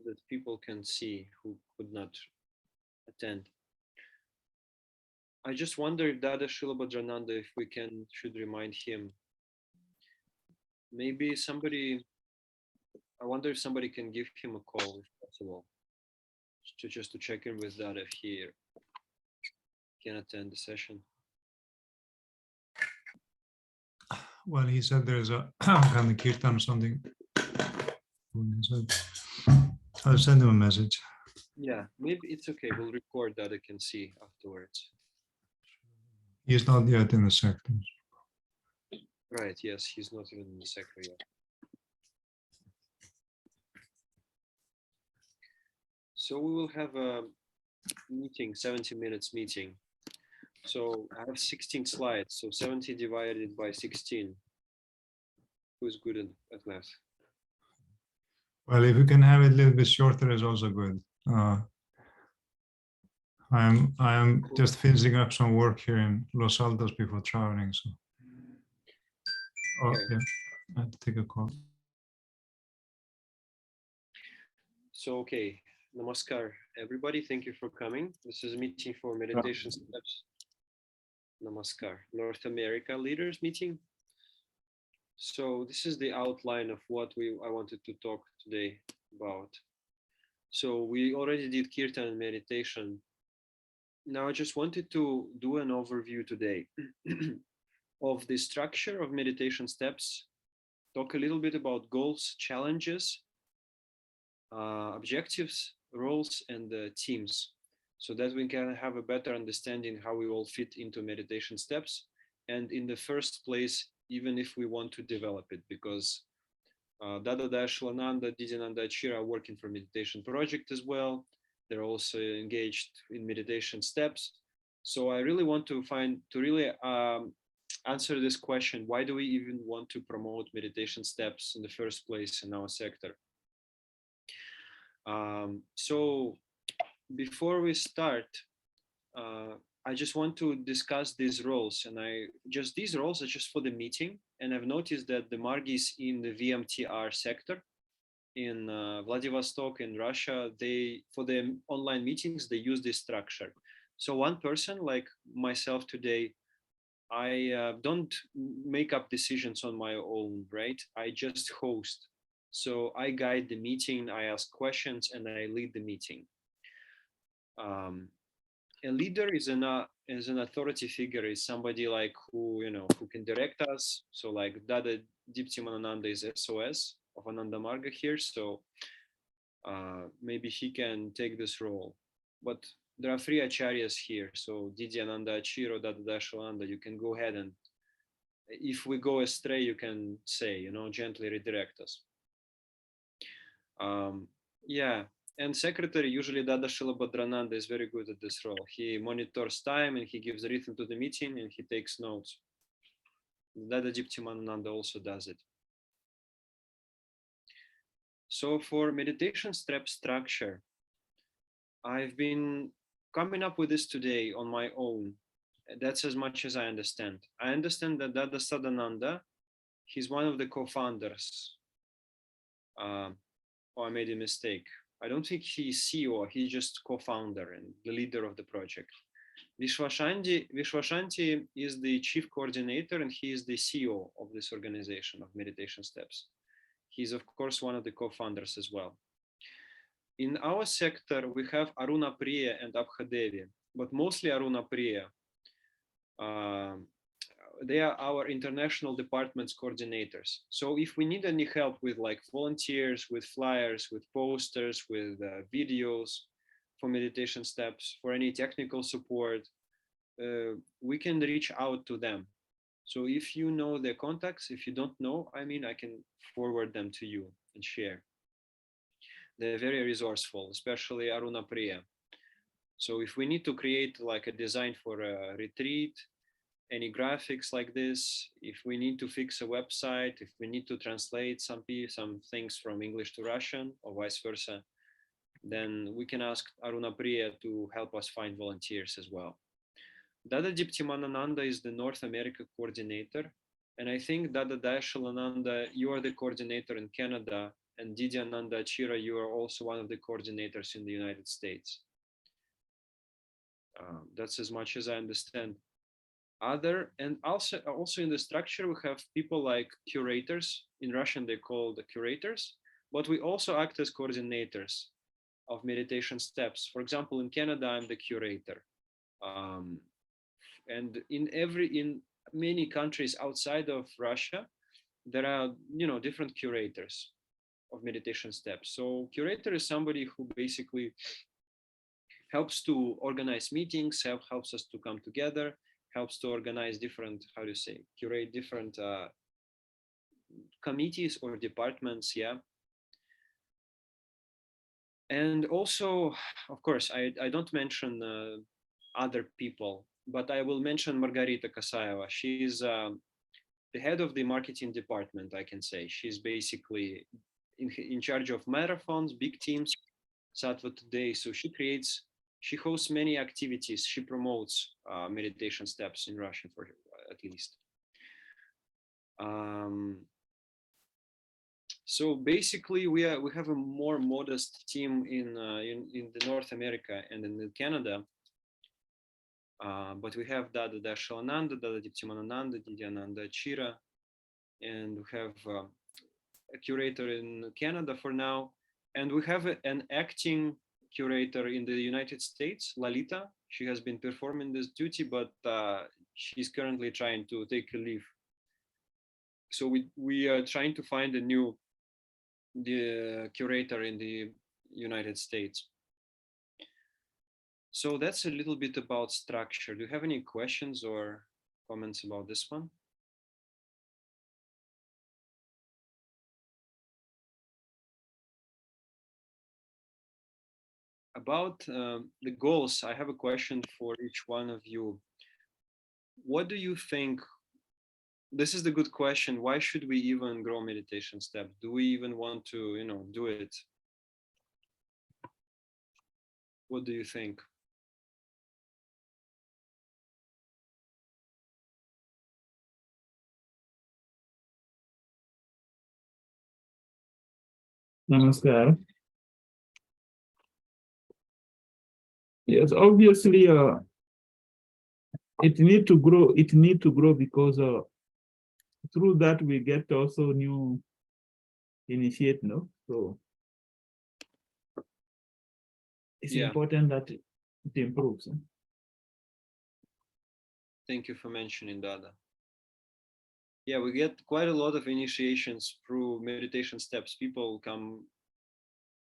that people can see who could not attend. I just wonder if Dada Shilabhadrananda, if we should remind him. Maybe somebody, I wonder if somebody can give him a call if possible, just to check in with Dada if he can attend the session. Well, he said there's a kind of kirtan or something. I'll send him a message. Yeah, maybe it's okay. We'll record that I can see afterwards. He's not yet in the sector. Right, yes, he's not even in the sector yet. So we will have a meeting, 70 minutes meeting. So I have 16 slides, so 70 divided by 16. Who's good at math? Well, if you can have it a little bit shorter, is also good. I am just finishing up some work here in Los Altos before traveling. So, okay. Yeah, I have to take a call. So, okay, namaskar, everybody. Thank you for coming. This is a meeting for meditation steps. Namaskar, North America leaders meeting. So this is the outline of what I wanted to talk today about. So we already did kirtan and meditation. Now I just wanted to do an overview today of the structure of meditation steps, talk a little bit about goals, challenges, objectives, roles, and teams, so that we can have a better understanding how we all fit into meditation steps. And in the first place, even if we want to develop it, because Dada Dashilananda, Didyananda Achira are working for meditation project as well. They're also engaged in meditation steps. So I really want to really answer this question: why do we even want to promote meditation steps in the first place in our sector? So before we start, I just want to discuss these roles, and these roles are just for the meeting. And I've noticed that the Margis in the VMTR sector in Vladivostok in Russia, for the online meetings, they use this structure. So one person like myself today, I don't make up decisions on my own, right? I just host. So I guide the meeting, I ask questions, and I lead the meeting. A leader is an authority figure, is somebody like who can direct us. So like Dada Diptimananda is SOS of Ananda Marga here, so maybe he can take this role. But there are three acharyas here, so Didyananda Achiro, Dada Dashilananda. You can go ahead, and if we go astray, you can say, gently redirect us. Yeah. And secretary, usually Dada Shilabhadrananda is very good at this role. He monitors time and he gives rhythm to the meeting and he takes notes. Dada Diptimananda also does it. So for meditation step structure, I've been coming up with this today on my own. That's as much as I understand. I understand that Dada Sadananda, he's one of the co-founders. Oh, I made a mistake. I don't think he's CEO, he's just co-founder and the leader of the project. Vishwashanti is the chief coordinator and he is the CEO of this organization of Meditation Steps. He's of course one of the co-founders as well. In our sector, we have Aruna Priya and Abhadevi, but mostly Aruna Priya. They are our international departments coordinators. So if we need any help with like volunteers, with flyers, with posters, with videos for meditation steps, for any technical support, we can reach out to them. So if you know their contacts, if you don't know, I can forward them to you and share. They're very resourceful, especially Aruna Priya. So if we need to create like a design for a retreat, any graphics like this, if we need to fix a website, if we need to translate some things from English to Russian or vice versa, then we can ask Aruna Priya to help us find volunteers as well. Dada Diptimananda is the North America coordinator. And I think Dada Dashilananda, you are the coordinator in Canada And Didi Ananda Achira, you are also one of the coordinators in the United States. That's as much as I understand. And also in the structure, we have people like curators. In Russian, they call the curators, but we also act as coordinators of meditation steps. For example, in Canada, I'm the curator. And in many countries outside of Russia, there are, different curators of meditation steps. So curator is somebody who basically helps to organize meetings, helps us to come together, helps to organize different, curate different committees or departments, yeah. And also, of course, I don't mention other people, but I will mention Margarita Kasaeva. She's the head of the marketing department, I can say. She's basically in charge of marathons, big teams, Sattva Today. So she hosts many activities. She promotes meditation steps in Russian, for at least. So basically, we have a more modest team in the North America and in Canada. But we have Dada Dashilananda, Dada Diptimanananda, Didi Ananda Achira, and we have a curator in Canada for now. And we have an acting curator in the United States, Lalita. She has been performing this duty, but she's currently trying to take a leave. So we are trying to find the curator in the United States. So that's a little bit about structure. Do you have any questions or comments about this one? About the goals, I have a question for each one of you. What do you think? This is the good question. Why should we even grow meditation step? Do we even want to, do it? What do you think? Namaskar. Yes, obviously, it need to grow. It need to grow because through that we get also new initiate. No, so it's important that it improves. Thank you for mentioning Dada. Yeah, we get quite a lot of initiations through meditation steps. People come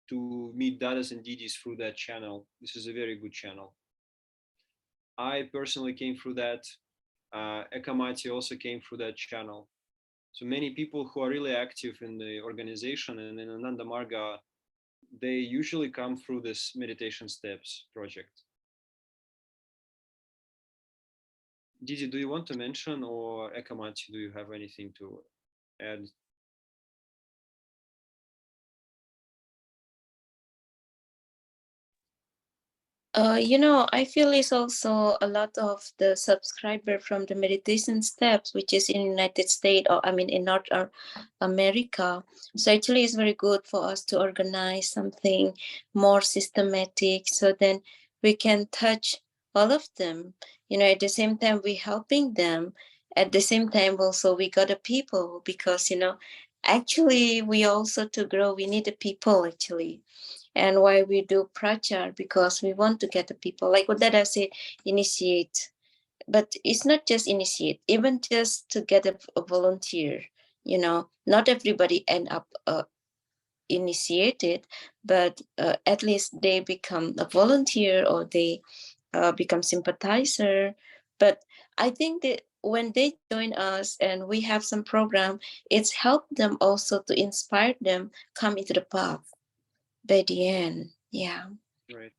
to meet Dadas and Didis through that channel. This is a very good channel. I personally came through that. Ekamati also came through that channel. So many people who are really active in the organization and in Ananda Marga, they usually come through this meditation steps project. Didi, do you want to mention, or Ekamati, do you have anything to add? I feel it's also a lot of the subscriber from the meditation steps, which is in United States, or in North America. So actually it's very good for us to organize something more systematic, so then we can touch all of them. At the same time, we're helping them. At the same time, also we got the people, because, actually we also, to grow, we need the people actually. And why we do prachar, because we want to get the people, like what Dada said, initiate. But it's not just initiate, even just to get a volunteer. Not everybody end up initiated, but at least they become a volunteer, or they become sympathizer. But I think that when they join us and we have some program, it's helped them also to inspire them come into the path by the end. Yeah. Right.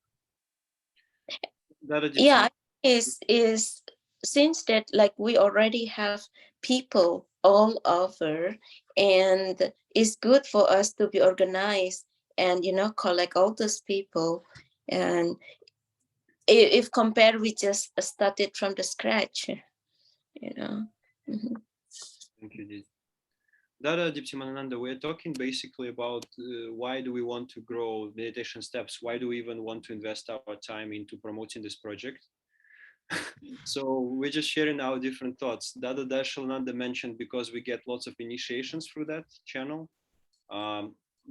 Yeah, is since that, like, we already have people all over, and it's good for us to be organized and collect all those people. And if compared, we just started from the scratch. Thank you, Didi. Dada Diptimananda, we're talking basically about why do we want to grow meditation steps? Why do we even want to invest our time into promoting this project? So we're just sharing our different thoughts. Dada Dashalananda mentioned because we get lots of initiations through that channel.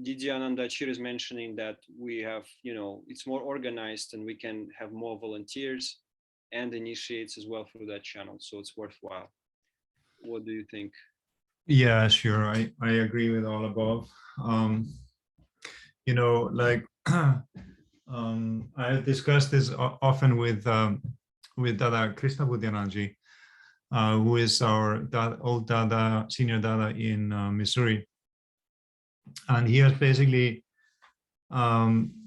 Didi Ananda Achir is mentioning that we have, it's more organized and we can have more volunteers and initiates as well through that channel. So it's worthwhile. What do you think? Yeah, sure. I agree with all above. Like I discussed this often with Dada Krishna Buddhyananji, who is our old Dada, senior Dada in Missouri. And he has basically,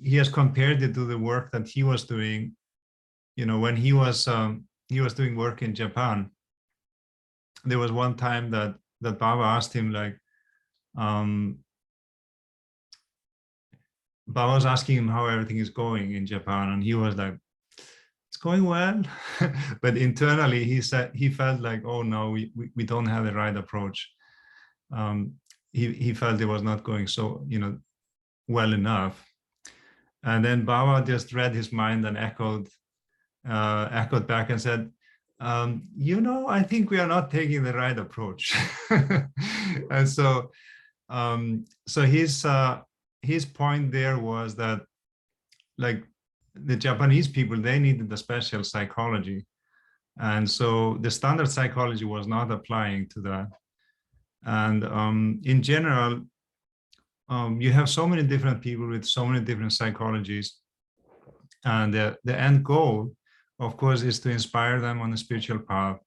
he has compared it to the work that he was doing, when he was doing work in Japan. There was one time that Baba asked him, like, Baba was asking him how everything is going in Japan, and he was like, it's going well. But internally, he said he felt like, oh no, we don't have the right approach. He felt it was not going so, well enough. And then Baba just read his mind and echoed back and said, I think we are not taking the right approach. And so his point there was that, like, the Japanese people, they needed the special psychology. And so the standard psychology was not applying to that. And in general, you have so many different people with so many different psychologies. And the end goal, of course, is to inspire them on the spiritual path.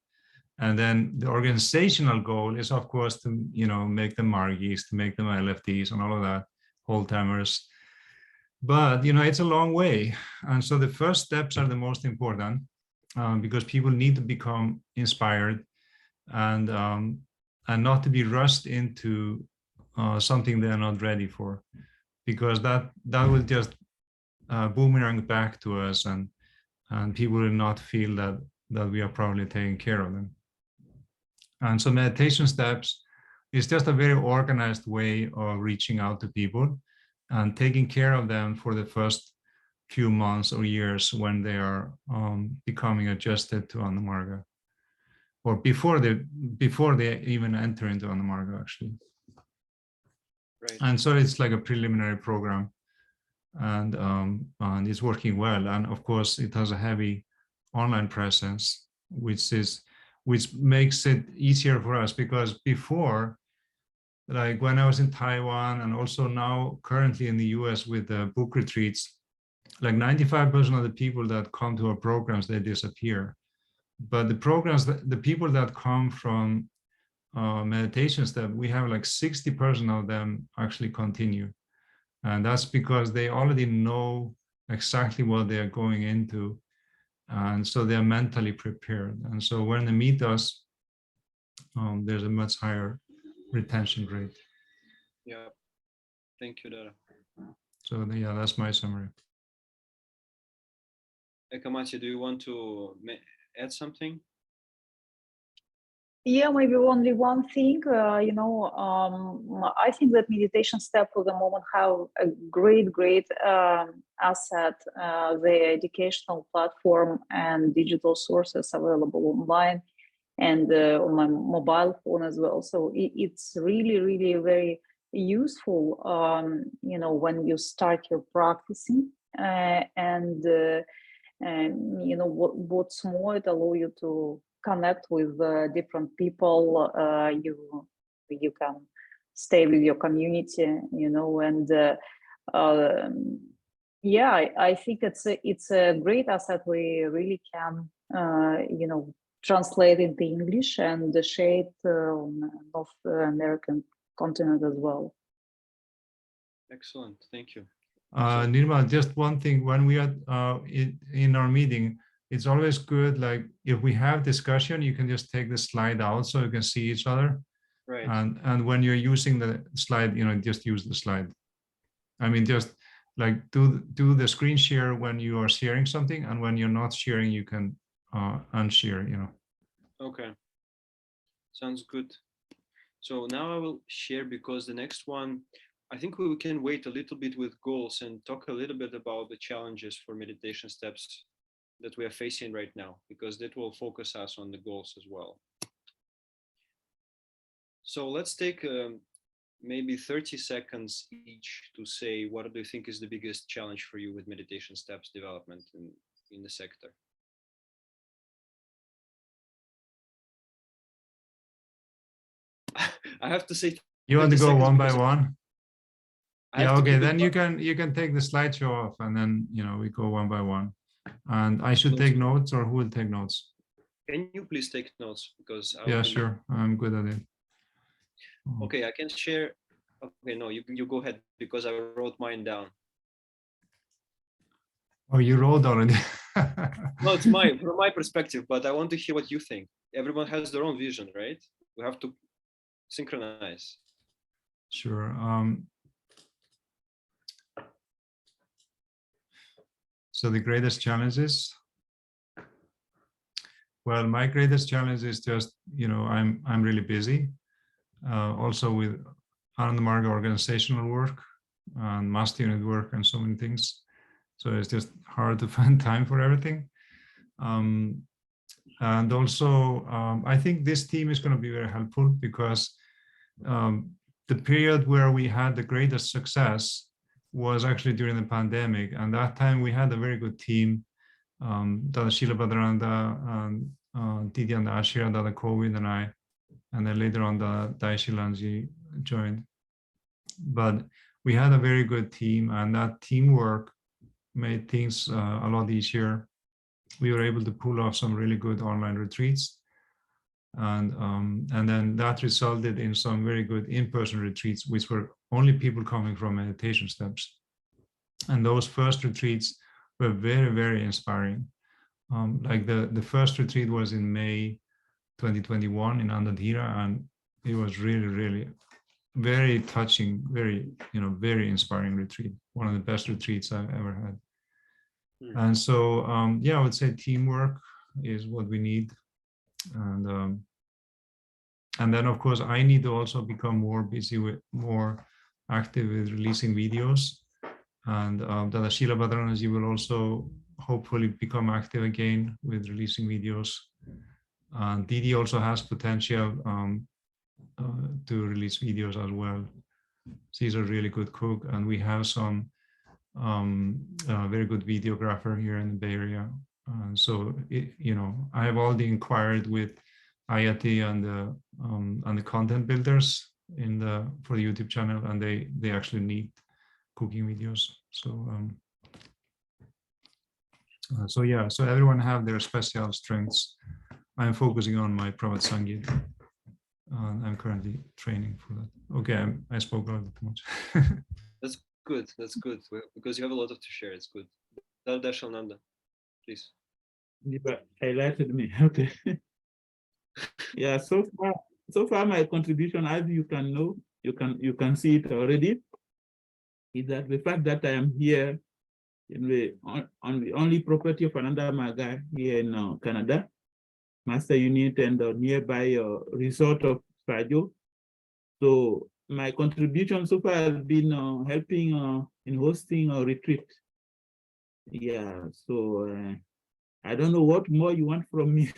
And then the organizational goal is, of course, to, make them Margis, to make them LFTs and all of that, whole timers. But, it's a long way. And so the first steps are the most important because people need to become inspired and not to be rushed into something they're not ready for, because that will just boomerang back to us, and people will not feel that we are probably taking care of them. And so meditation steps is just a very organized way of reaching out to people and taking care of them for the first few months or years when they are becoming adjusted to Anamarga, or before they even enter into Anamarga, actually. Right. And so it's like a preliminary program, and it's working well. And of course, it has a heavy online presence, which makes it easier for us, because before, like when I was in Taiwan and also now currently in the US with the book retreats, like 95% of the people that come to our programs, they disappear. But the programs, the people that come from meditation step, we have like 60% of them actually continue. And that's because they already know exactly what they are going into. And so they're mentally prepared. And so when they meet us, there's a much higher retention rate. Yeah. Thank you, Dada. So yeah, that's my summary. Ekamati, do you want to add something? Yeah, maybe only one thing. I think that meditation step for the moment have a great asset, the educational platform and digital sources available online and on my mobile phone as well. So it's really very useful, when you start your practicing, what's more, it allows you to connect with different people. You can stay with your community, and I think it's a great asset. We really can, translate into English and share it on North American continent as well. Excellent, thank you. Nirmal, just one thing, when we are in our meeting, it's always good, like if we have discussion, you can just take the slide out so you can see each other. Right. And when you're using the slide, just use the slide. I mean, just like do the screen share when you are sharing something, and when you're not sharing, you can unshare, Okay, sounds good. So now I will share, because the next one, I think we can wait a little bit with goals and talk a little bit about the challenges for meditation steps that we are facing right now, because that will focus us on the goals as well. So let's take maybe 30 seconds each to say, what do you think is the biggest challenge for you with meditation steps development in the sector? I have to say, You want to 30 go seconds one by because one? I Yeah, have to okay, keep it then you can take the slideshow off, and then we go one by one. And I should take notes, or who will take notes? Can you please take notes, because Yeah, sure, I'm good at it. Okay, I can share. Okay, no, you go ahead, because I wrote mine down. Oh, you wrote already. No, it's from my perspective, but I want to hear what you think. Everyone has their own vision, right? We have to synchronize. Sure. So the greatest challenges. Well, my greatest challenge is just, I'm really busy. Also with Anandamarga organizational work and master unit work and so many things. So it's just hard to find time for everything. And also, I think this team is going to be very helpful, because the period where we had the greatest success was actually during the pandemic. And that time we had a very good team. Dada Sheila Bhadaranda, Didyanda Ashira, Dada Kovind, and I, and then later on the Daishi Lanji joined. But we had a very good team, and that teamwork made things a lot easier. We were able to pull off some really good online retreats, and then that resulted in some very good in-person retreats, which were only people coming from meditation steps. And those first retreats were very, very inspiring. Like the first retreat was in May 2021 in Andadhira, and it was really, really very touching, very, very inspiring retreat. One of the best retreats I've ever had. And so, yeah, I would say teamwork is what we need. And then, of course, I need to also become more active with releasing videos. And Dada Sheila Bhadaranaji will also hopefully become active again with releasing videos. Didi also has potential to release videos as well. She's a really good cook, and we have some very good videographer here in the Bay Area. So I have already inquired with Ayati and the content builders for the YouTube channel, and they actually need cooking videos. So yeah, so everyone have their special strengths. I'm focusing on my Pravat Sangeet. I'm currently training for that. Okay, I spoke a little too much. That's good. That's good, because you have a lot to share. It's good. Dardash Nanda, please. Highlighted me. Okay. Yeah. So far, my contribution, as you can know, you can see it already, is that the fact that I am here on the only property of Anandamarga here in Canada, master unit, and the nearby resort of Prajo. So my contribution so far has been helping in hosting a retreat. Yeah, so I don't know what more you want from me.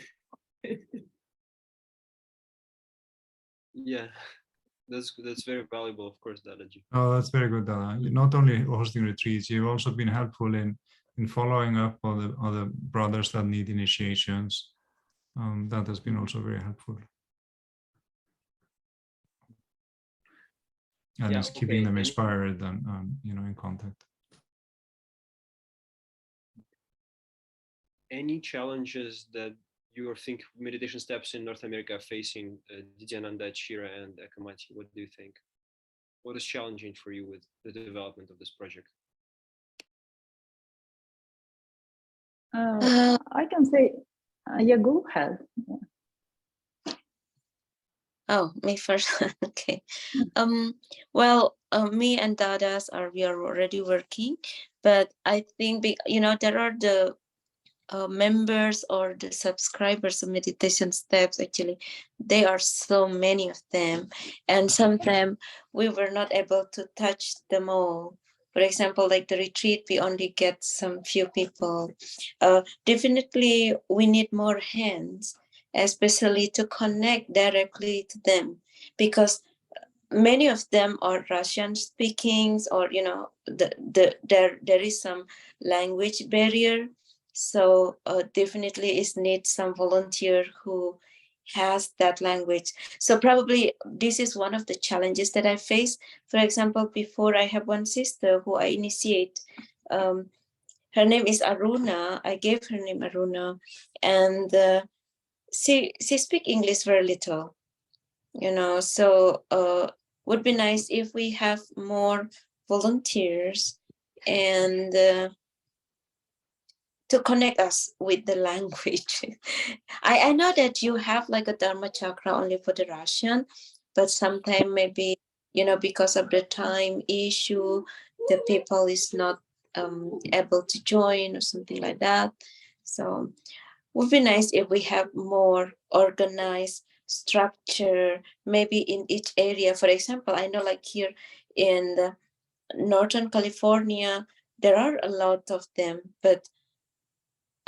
Yeah, that's very valuable, of course, Dadaji. Oh, that's very good, Dada. You're not only hosting retreats, you've also been helpful in following up all the brothers that need initiations. That has been also very helpful. And it's keeping them inspired and in contact. Any challenges that you think meditation steps in North America are facing, Didyananda, Chira, and Akamati? What do you think? What is challenging for you with the development of this project? I can say, yeah, go ahead. Yeah. Oh, me first. Okay. Well, me and Dadas we are already working, but I think there are the members or the subscribers of Meditation Steps, actually, there are so many of them. And sometimes we were not able to touch them all. For example, like the retreat, we only get some few people. Definitely, we need more hands, especially to connect directly to them, because many of them are Russian speakings, or there is some language barrier. So definitely it needs some volunteer who has that language. So probably this is one of the challenges that I face. For example, before, I have one sister who I initiate. Her name is Aruna. I gave her name Aruna, and she speaks English very little. So would be nice if we have more volunteers and to connect us with the language. I know that you have like a Dharma Chakra only for the Russian, but sometimes maybe, because of the time issue, the people is not able to join or something like that. So would be nice if we have more organized structure, maybe in each area. For example, I know like here in the Northern California, there are a lot of them, but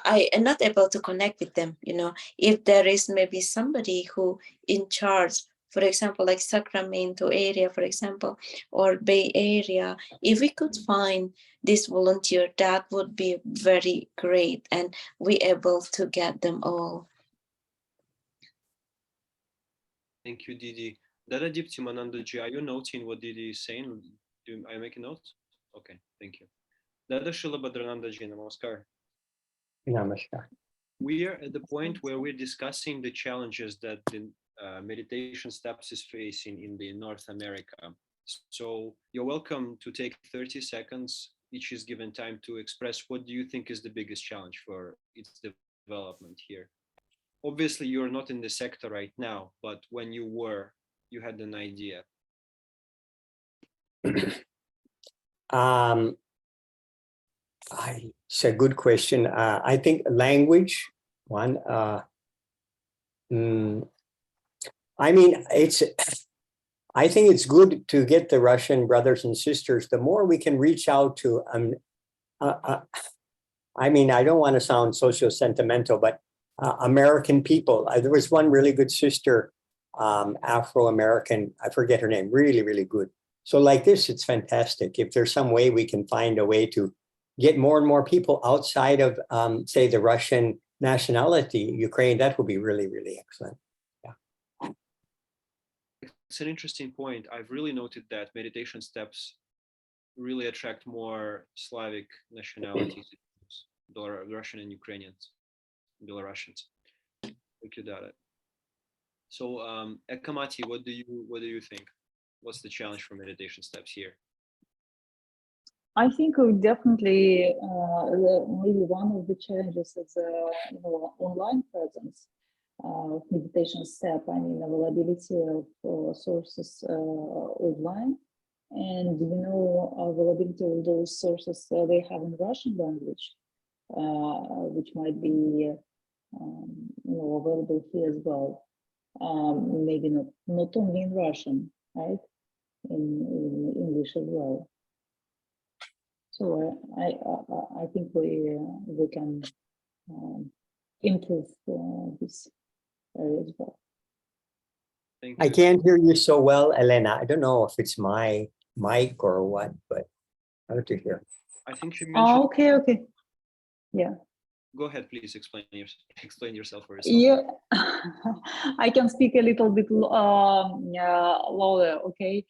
I am not able to connect with them. If there is maybe somebody who in charge, for example, like Sacramento area, for example, or Bay Area, if we could find this volunteer, that would be very great, and we able to get them all. Thank you, Didi. Dada Dipti Manandaji, are you noting what Didi is saying? Are you making notes? Okay, thank you. Dada Shilabhadranandaji, namaskar. Namaskar. We are at the point where we're discussing the challenges that the Meditation Steps is facing in the North America. So you're welcome to take 30 seconds. Each is given time to express what do you think is the biggest challenge for its development here. Obviously, you're not in the sector right now, but when you were, you had an idea. It's a good question. I think language, one. I mean, I think it's good to get the Russian brothers and sisters. The more we can reach out to, I mean, I don't want to sound socio-sentimental, but American people. There was one really good sister, Afro-American, I forget her name, really, really good. So like this, it's fantastic. If there's some way we can find a way to get more and more people outside of, say, the Russian nationality, Ukraine, that would be really, really excellent. Yeah. It's an interesting point. I've really noted that Meditation Steps really attract more Slavic nationalities, Russian and Ukrainians, Belarusians. Thank you, Dada. So, Ekamati, what do you think? What's the challenge for Meditation Steps here? I think we definitely maybe one of the challenges is online presence of Meditation Step. I mean, availability of sources online, and availability of those sources they have in Russian language, which might be available here as well. Maybe not only in Russian, right? In English as well. So I think we can improve this area as well. Thank you. I can't hear you so well, Elena. I don't know if it's my mic or what, but hard to hear. I think you mentioned. Okay. Yeah. Go ahead, please explain yourself for yourself. Yeah, I can speak a little bit louder. Okay.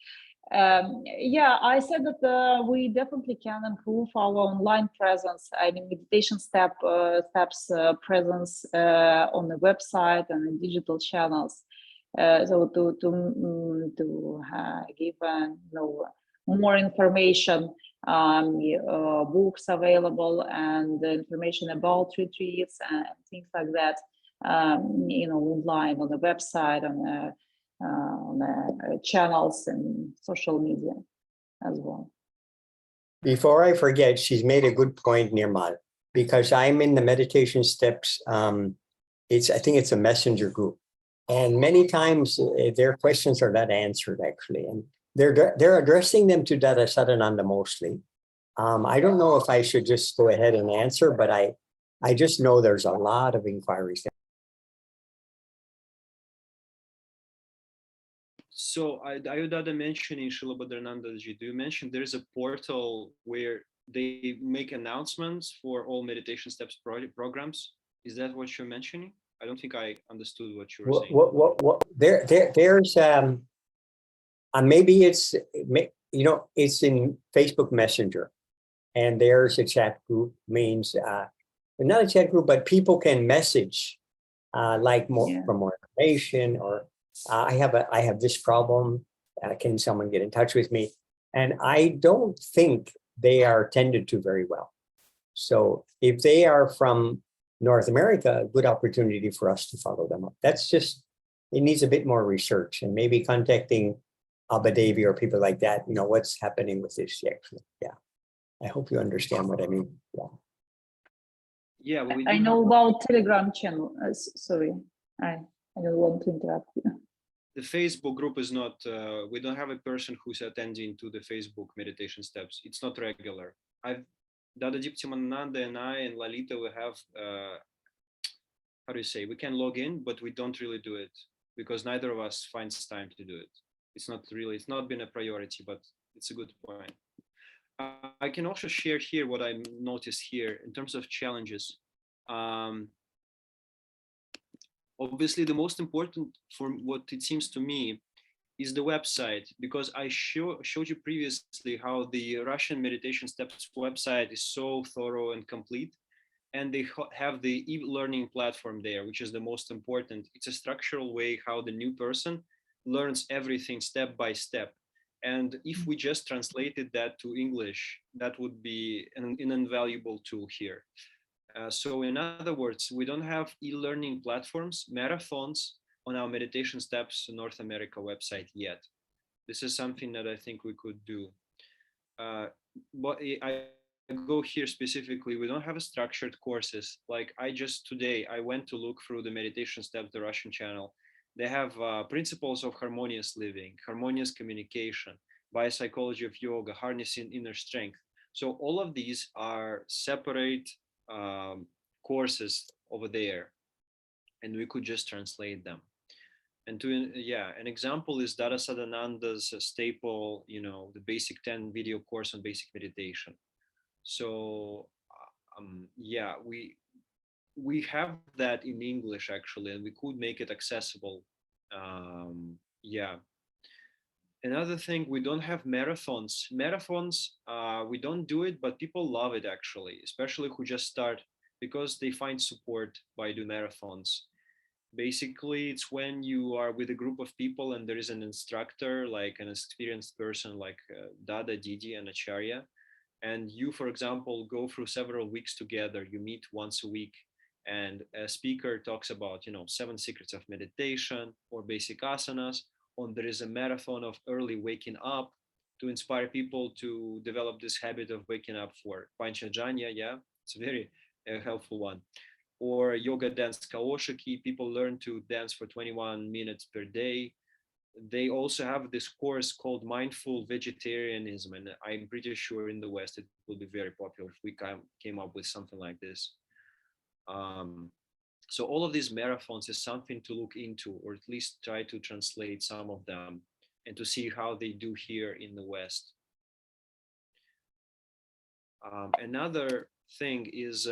Yeah, I said that we definitely can improve our online presence. I mean, Meditation Steps presence on the website and in digital channels. So to give more information, books available and information about retreats and things like that, online on the website, on the channels and social media as well. Before I forget, she's made a good point, Nirmal. because I'm in the meditation steps. I think it's a messenger group. And many times their questions are not answered actually. And they're addressing them to Dada Sadananda mostly. I don't know if I should just go ahead and answer, but I just know there's a lot of inquiries. So Ayodhya mentioned in Srila Bhadranandaji, do you mention there's a portal where they make announcements for all meditation steps programs? Is that what you're mentioning? I don't think I understood what you were saying. There's maybe it's it's in Facebook Messenger, and there's a chat group. Means not a chat group, but people can message like for more information, or I have this problem. Can someone get in touch with me? And I don't think they are tended to very well. So if they are from North America, a good opportunity for us to follow them up. That's just, it needs a bit more research, and maybe contacting Abhadevi or people like that, what's happening with this actually. Yeah. I hope you understand what I mean. Yeah. Yeah. I know about Telegram channel. Sorry, I don't want to interrupt you. The Facebook group is not, we don't have a person who's attending to the Facebook meditation steps. It's not regular. Dada Diptimananda and I and Lalita, we have, how do you say, we can log in, but we don't really do it because neither of us finds time to do it. It's not been a priority, but it's a good point. I can also share here what I noticed here in terms of challenges. Obviously, the most important for what it seems to me is the website, because I showed you previously how the Russian Meditation Steps website is so thorough and complete, and they have the e-learning platform there, which is the most important. It's a structural way how the new person learns everything step by step. And if we just translated that to English, that would be an invaluable tool here. So in other words, we don't have e-learning platforms, marathons on our Meditation Steps North America website yet. This is something that I think we could do. But I go here specifically, we don't have a structured courses. Like today, I went to look through the Meditation Steps, the Russian channel. They have principles of harmonious living, harmonious communication, biopsychology of yoga, harnessing inner strength. So all of these are separate courses over there, and we could just translate them. And an example is Dada Sadananda's staple, the basic 10 video course on basic meditation. So we have that in English actually, and we could make it accessible. Another thing, we don't have marathons. We don't do it, but people love it actually, especially who just start, because they find support by doing marathons. Basically, it's when you are with a group of people and there is an instructor, like an experienced person like Dada, Didi, and Acharya. And you, for example, go through several weeks together. You meet once a week, and a speaker talks about, 7 secrets of meditation or basic asanas. There is a marathon of early waking up to inspire people to develop this habit of waking up for Panchajanya. Yeah, it's a very helpful one. Or yoga dance Kaoshiki, people learn to dance for 21 minutes per day. They also have this course called Mindful Vegetarianism, and I'm pretty sure in the West it will be very popular if we came up with something like this. So all of these marathons is something to look into, or at least try to translate some of them and to see how they do here in the West. Another thing is,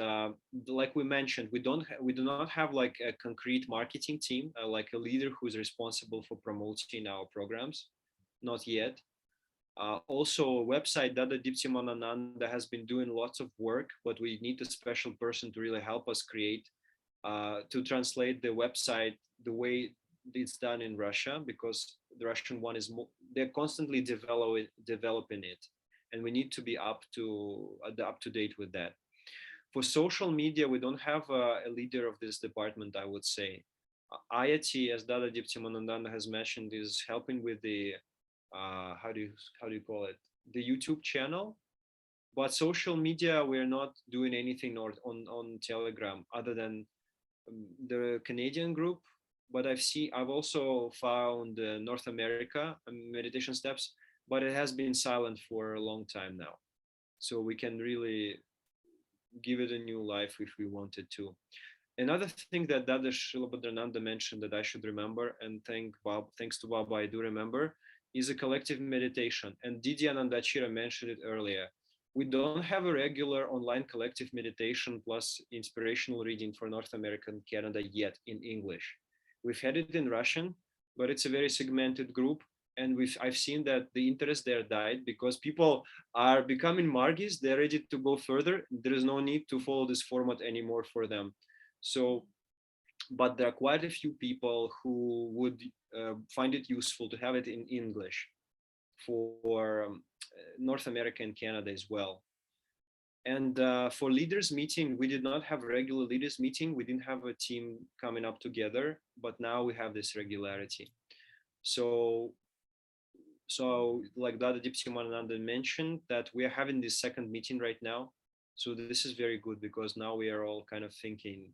like we mentioned, we do not have like a concrete marketing team, like a leader who is responsible for promoting our programs, not yet. Also, website Dada Diptimananda has been doing lots of work, but we need a special person to really help us create, to translate the website the way it's done in Russia, because the Russian one is they're constantly developing it, and we need to be up to date with that. For social media, we don't have a leader of this department, I would say. Ayati, as Dada Diptimananda has mentioned, is helping with the how do you call it, the YouTube channel. But social media, we're not doing anything on Telegram other than the Canadian group. But I've also found North America meditation steps, but it has been silent for a long time now. So we can really give it a new life if we wanted to. Another thing that Dada Shilabhadrananda mentioned that I should remember, and thanks to Baba, I do remember, is a collective meditation. And Didi Anandachira mentioned it earlier. We don't have a regular online collective meditation plus inspirational reading for North America and Canada yet in English. We've had it in Russian, but it's a very segmented group. And I've seen that the interest there died because people are becoming Margis. They're ready to go further. There is no need to follow this format anymore for them. So, but there are quite a few people who would find it useful to have it in English for North America and Canada as well. And for leaders meeting, we did not have a regular leaders meeting. We didn't have a team coming up together, but now we have this regularity. So like Dada Dipsy mentioned, that we are having this second meeting right now. So this is very good because now we are all kind of thinking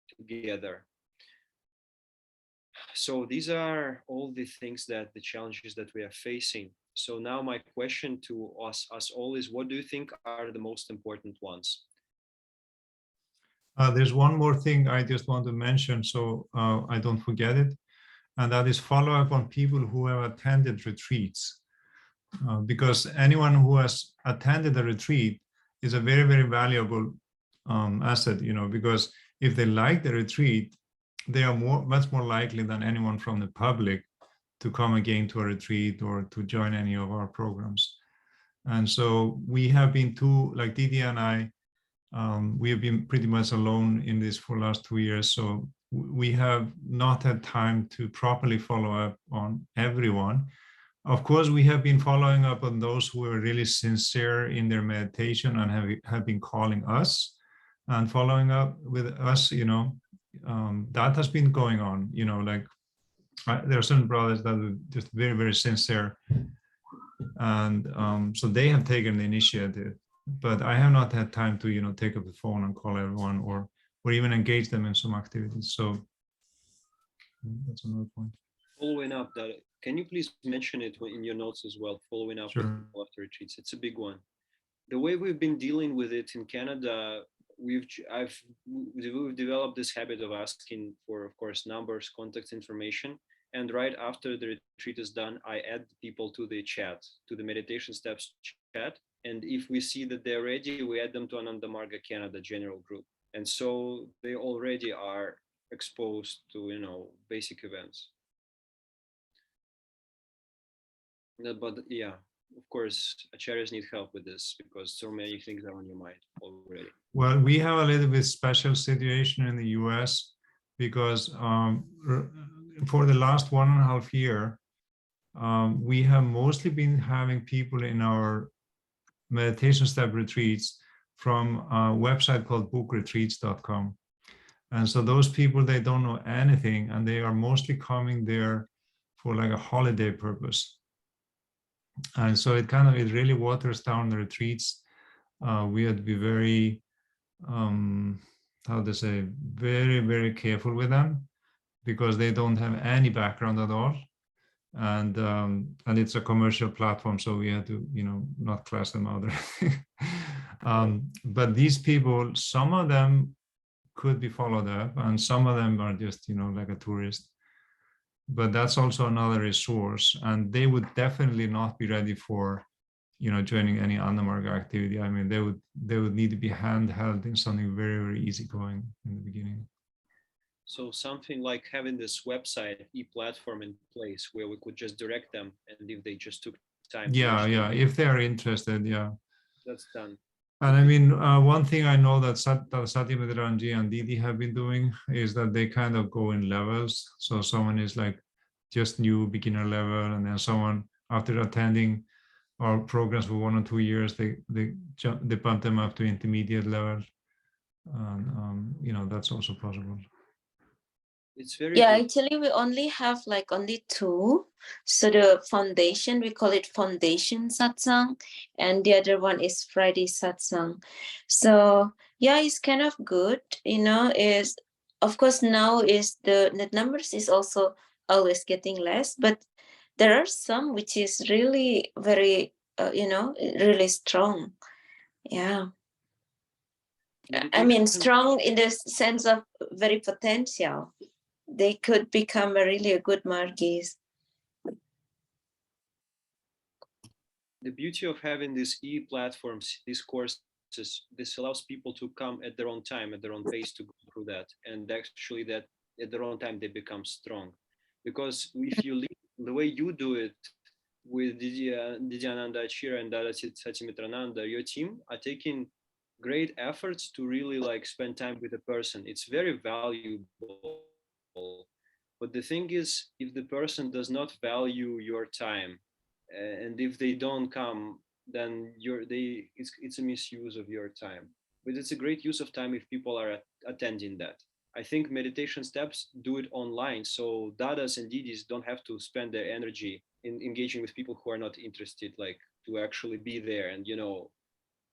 together. So these are all the things the challenges that we are facing. So now my question to us all is, what do you think are the most important ones? There's one more thing I just want to mention, so I don't forget it, and that is follow up on people who have attended retreats. Because anyone who has attended a retreat is a very, very valuable asset, because if they like the retreat, they are much more likely than anyone from the public to come again to a retreat or to join any of our programs. And so we have been like Didi and I, we have been pretty much alone in this for the last 2 years. So we have not had time to properly follow up on everyone. Of course, we have been following up on those who are really sincere in their meditation and have been calling us and following up with us, that has been going on, like there are certain brothers that are just very, very sincere. And so they have taken the initiative, but I have not had time to, take up the phone and call everyone or even engage them in some activities. So that's another point. Following up, that can you please mention it in your notes as well? Following up Sure. with after retreats, it's a big one. The way we've been dealing with it in Canada, we've developed this habit of asking for, of course, numbers, contact information, and right after the retreat is done, I add people to the chat, to the meditation steps chat, and if we see that they're ready, we add them to Ananda Marga Canada general group, and so they already are exposed to basic events. But yeah, of course, acharyas need help with this because so many things are on your mind already. Well, we have a little bit special situation in the US because for the last 1.5 years, we have mostly been having people in our meditation step retreats from a website called bookretreats.com. And so those people, they don't know anything and they are mostly coming there for like a holiday purpose. And so it really waters down the retreats. We had to be very, very, very careful with them because they don't have any background at all. And it's a commercial platform, so we had to, not class them out. But these people, some of them could be followed up and some of them are just, like a tourist. But that's also another resource, and they would definitely not be ready for, joining any Ananda Marga activity. I mean, they would need to be handheld in something very, very easygoing in the beginning. So something like having this website e-platform in place where we could just direct them, and if they just took time. Yeah, if they are interested, yeah. That's done. And I mean, one thing I know that Satyamidranji and Didi have been doing is that they kind of go in levels. So someone is like just new beginner level, and then someone after attending our programs for 1 or 2 years, they bump them up to intermediate level. And, that's also possible. It's very Yeah, good. actually, we only have like only two. So the foundation, we call it Foundation Satsang, and the other one is Friday Satsang. So yeah, it's kind of good, you know, is of course now is the numbers is also always getting less, but there are some which is really very, you know, really strong. Yeah. I mean, Meditation, strong in the sense of very potential. They could become a really a good margis. the beauty of having these e-platforms, these courses, this allows people to come at their own time, at their own pace to go through that. And actually that at their own time, they become strong. Because if you lead the way you do it with Didyananda Achira and Dada Satimitrananda, your team are taking great efforts to really like spend time with a person. It's very valuable. But the thing is, if the person does not value your time, and if they don't come, then it's a misuse of your time. But it's a great use of time if people are attending that. I think meditation steps do it online, so dadas and didis don't have to spend their energy in engaging with people who are not interested, like to actually be there and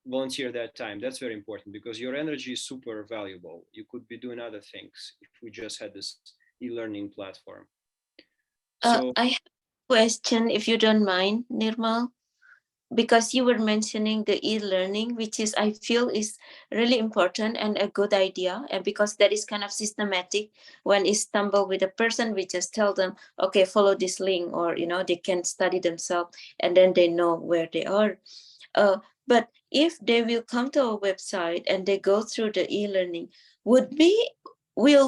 volunteer that time. That's very important because your energy is super valuable. You could be doing other things if we just had this e-learning platform. So I have a question, if you don't mind, Nirmal, because you were mentioning the e-learning, which is I feel is really important and a good idea, and because that is kind of systematic. When you stumble with a person, we just tell them, okay, follow this link, or they can study themselves, and then they know where they are. But if they will come to our website and they go through the e-learning, will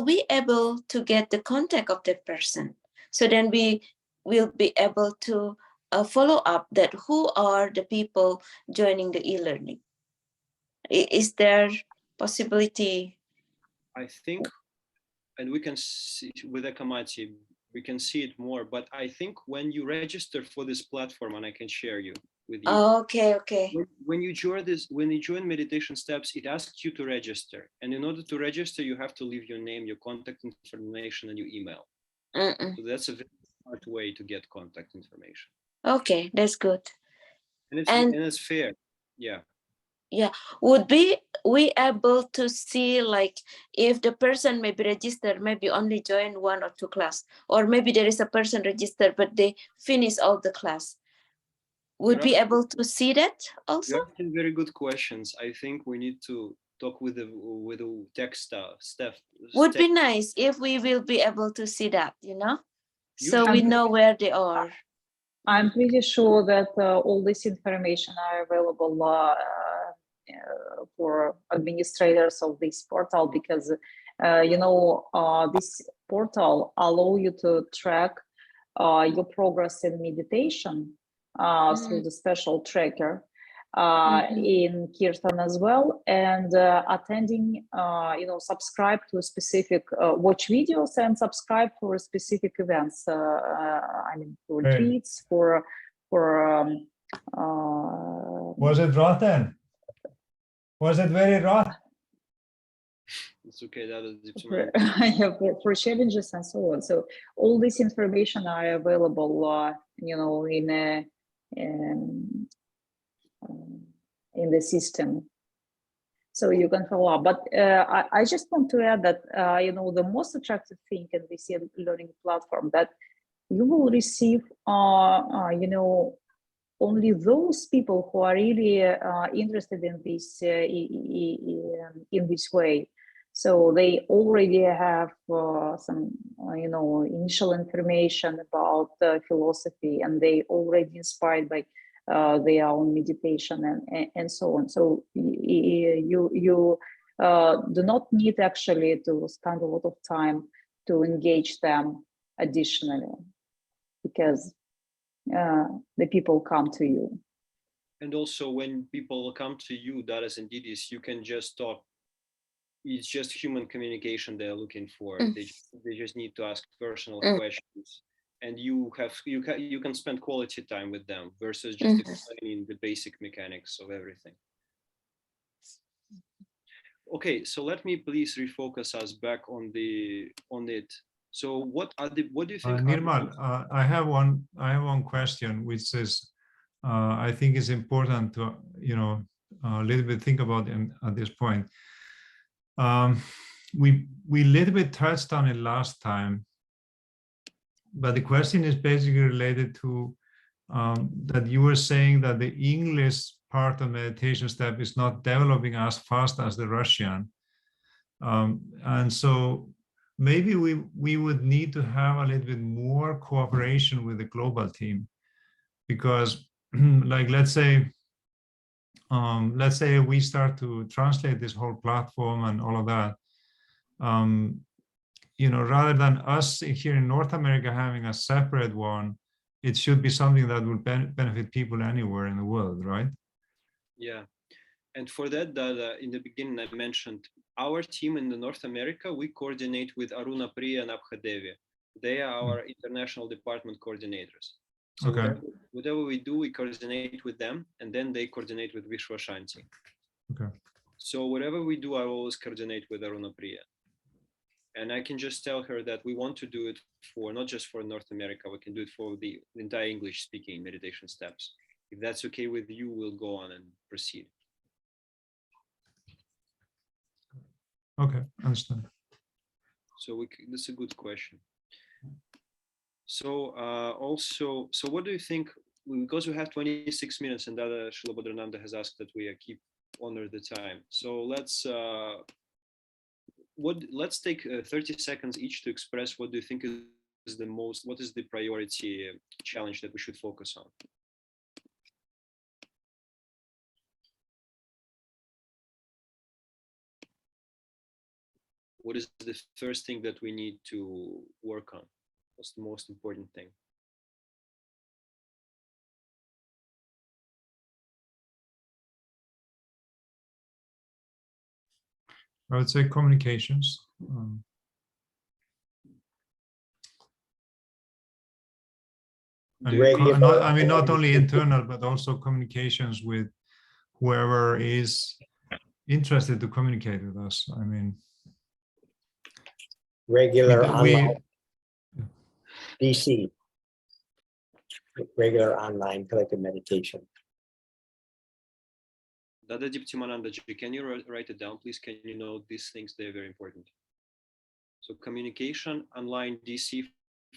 we able to get the contact of that person? So then we will be able to follow up that who are the people joining the e-learning. Is there possibility? I think, and we can see with Akamati, we can see it more, but I think when you register for this platform, and I can share with you, Okay. when you join meditation steps, it asks you to register, and in order to register you have to leave your name, your contact information, and your email. So that's a very smart way to get contact information, Okay, that's good. and it's fair. Yeah, Would we able to see, like, if the person maybe registered, maybe only join 1 or 2 class, or maybe there is a person registered but they finish all the class? Would be able to see that also? you're asking very good questions. I think we need to talk with the tech staff. Would be nice if we will be able to see that, so we Usually- know where they are. I'm pretty sure that all this information are available for administrators of this portal, because this portal allow you to track your progress in meditation through the special tracker in Kirtan as well, and attending, subscribe to specific watch videos and subscribe for specific events. For retreats, for was it rotten? Was it very rotten? It's okay. For challenges and so on. So all this information are available, in the system, so you can follow up. But I just want to add that the most attractive thing in this learning platform, that you will receive only those people who are really interested in this in this way. So they already have some initial information about philosophy, and they already inspired by their own meditation and so on. So you do not need actually to spend a lot of time to engage them additionally, because the people come to you. And also when people come to you, dadas and didis, you can just talk. It's just human communication they're looking for. They just need to ask personal questions, and you can spend quality time with them versus just explaining the basic mechanics of everything. Okay, so let me please refocus us back on it. So what do you think? Nirmal, I have one question, which is, I think is important to, a little bit think about at this point. We little bit touched on it last time, but the question is basically related to that you were saying that the English part of meditation step is not developing as fast as the Russian. And so maybe we would need to have a little bit more cooperation with the global team, because like, let's say we start to translate this whole platform and all of that, rather than us here in North America having a separate one, it should be something that will benefit people anywhere in the world, right? Yeah. And for that, in the beginning, I mentioned our team in the North America, we coordinate with Aruna Priya and Abha Devi. They are our international department coordinators. So Okay. whatever we do, we coordinate with them, and then they coordinate with Vishwa Shanti. Okay. So whatever we do, I always coordinate with Aruna Priya. And I can just tell her that we want to do it for, not just for North America, we can do it for the entire English speaking meditation steps. If that's okay with you, we'll go on and proceed. Okay, understand. So that's a good question. So also, so what do you think, because we have 26 minutes and Dada Srila Bhadrananda has asked that we honor the time. So let's take 30 seconds each to express what do you think is what is the priority challenge that we should focus on? What is the first thing that we need to work on? What's the most important thing? I would say communications. Not only internal, but also communications with whoever is interested to communicate with us. I mean, regular online DC, regular online collective meditation. Dada Diptimanandaji, can you write it down, please? Can you note these things? They're very important. So communication, online DC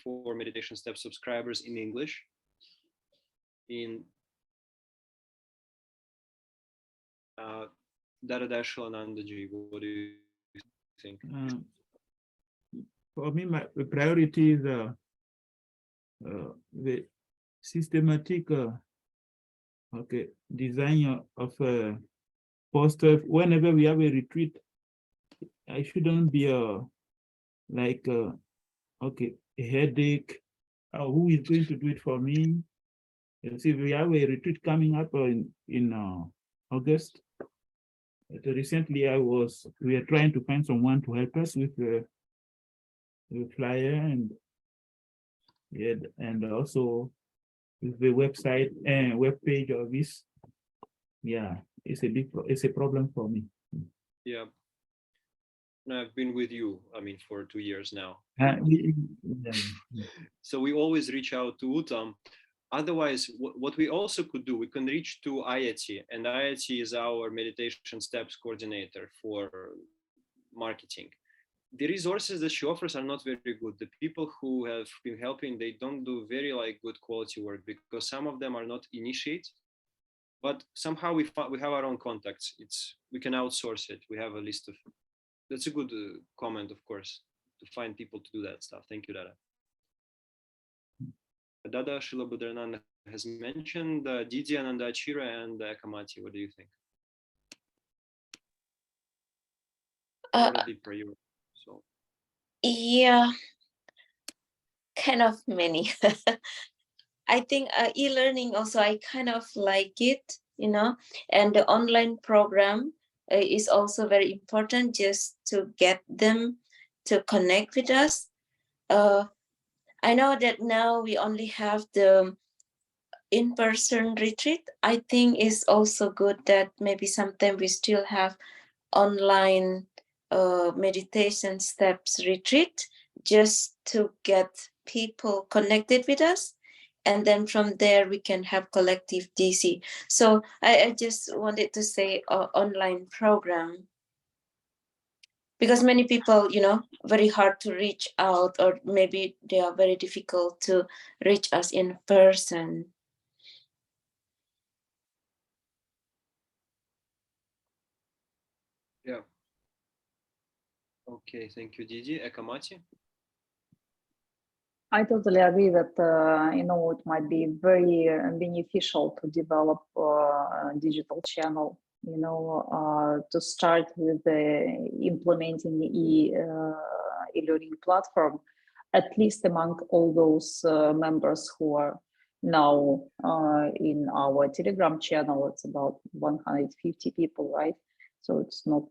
for meditation step subscribers in English. In Dada Shilanandaji, what do you think? For me, the priority is the systematic design of poster. Whenever we have a retreat, I shouldn't be a headache. Who is going to do it for me? You see, we have a retreat coming up in August. Recently, we are trying to find someone to help us with the flyer and also with the website and web page of this. Yeah, it's a problem for me. Yeah. I've been with you, for 2 years now. So we always reach out to Uttam. Otherwise, what we also could do, we can reach to Ayati, and Ayati is our meditation steps coordinator for marketing. The resources that she offers are not very good. The people who have been helping, they don't do very good quality work because some of them are not initiate, but somehow we have our own contacts. We can outsource it. We have a list of, that's a good comment, of course, to find people to do that stuff. Thank you, Dada. Dada Srila Bhadrananda has mentioned Didi Ananda Achira and Kamati. What do you think? What are the priorities? Yeah, kind of many. I think e-learning also, I kind of like it, and the online program is also very important just to get them to connect with us. I know that now we only have the in-person retreat. I think it's also good that maybe sometimes we still have online meditation steps retreat, just to get people connected with us. And then from there, we can have collective DC. So I just wanted to say online program, because many people, very hard to reach out, or maybe they are very difficult to reach us in person. Yeah. Okay, thank you, Didi. Ekamati? I totally agree that it might be very beneficial to develop a digital channel. To start with implementing e-learning platform, at least among all those members who are now in our Telegram channel. It's about 150 people, right? So it's not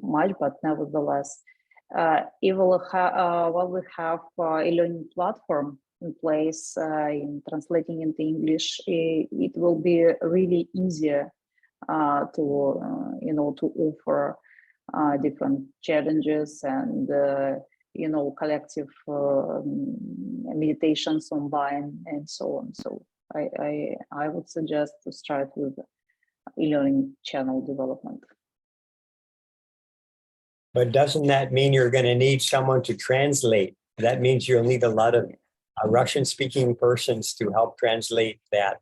much, but nevertheless, while we have e-learning platform in place in translating into English, it will be really easier to offer different challenges and collective meditations online and so on. So I would suggest to start with e-learning channel development. But doesn't that mean you're going to need someone to translate? That means you'll need a lot of Russian-speaking persons to help translate that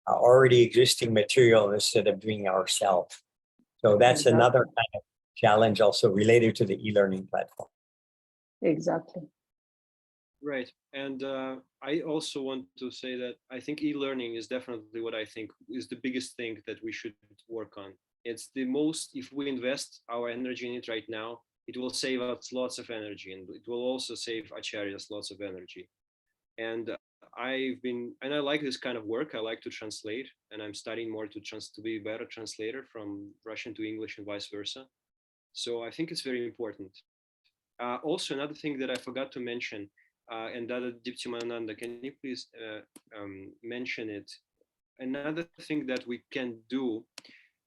already existing material instead of doing it ourselves. So that's Exactly. another kind of challenge also related to the e-learning platform. Exactly. Right. And I also want to say that I think e-learning is definitely what I think is the biggest thing that we should work on. It's the most, if we invest our energy in it right now, it will save us lots of energy, and it will also save Acharyas lots of energy. And I like this kind of work. I like to translate, and I'm studying more to be a better translator from Russian to English and vice versa. So I think it's very important. Also, another thing that I forgot to mention, and Dada Diptimananda, can you please mention it? Another thing that we can do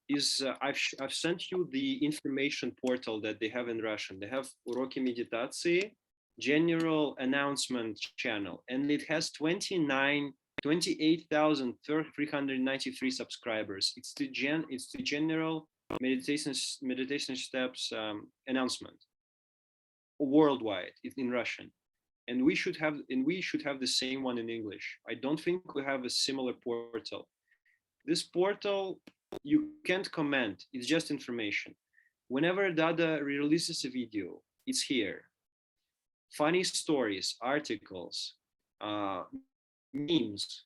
is I've sent you the information portal that they have in Russian. They have Uroki Meditaции general announcement channel, and it has 28,393 subscribers. It's the general meditation steps announcement worldwide in Russian. And we should have the same one in English. I don't think we have a similar portal. This portal, you can't comment, it's just information. Whenever Dada releases a video, it's here. Funny stories, articles, memes,